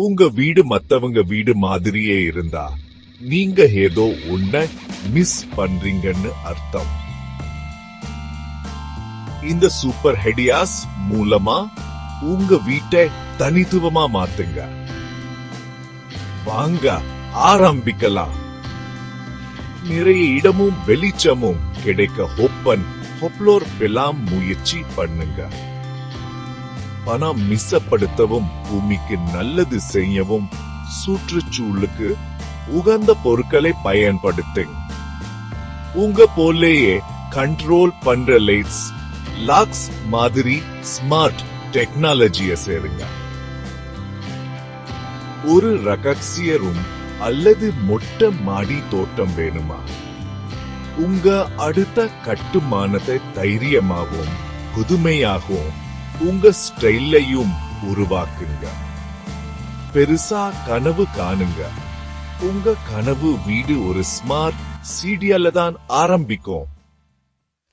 உங்க வீடு மத்தவங்க வீடு மாதிரியே இருந்தா நீங்க ஏதோ ஒன்ன மிஸ் பண்றீங்கன்னு அர்த்தம். இந்த சூப்பர் ஹெடியாஸ் மூலமா உங்க வீட்டை தனித்துவமா மாத்துங்க. வாங்க ஆரம்பிக்கலாம். நிறைய இடமும் வெளிச்சமும் கிடைக்க ஹோப்ளோர் பெலாம் முயற்சி பண்ணுங்க. பணம் மிச்சப்படுத்தவும் பூமிக்கு நல்லது செய்யவும் சுற்றுச்சூழலுக்கு உகந்த பொருட்களை பயன்படுத்துங்க. உங்க போலேயே கண்ட்ரோல் பண்ற லைட்ஸ் லாக்ஸ் மாதிரி ஸ்மார்ட் டெக்னாலஜிய சேருங்க. ஒரு ரகசிய ரூம் அல்லது மொட்டை மாடி தோட்டம் வேணுமா? உங்க அடுத்த கட்டுமானத்தை தைரியமாகவும் புதுமையாகவும் உங்க ஸ்டைலையும் உருவாக்குங்க. பெருசா கனவு காணுங்க. உங்க கனவு வீடு ஒரு ஸ்மார்ட் சிடியால தான் ஆரம்பிக்கும்.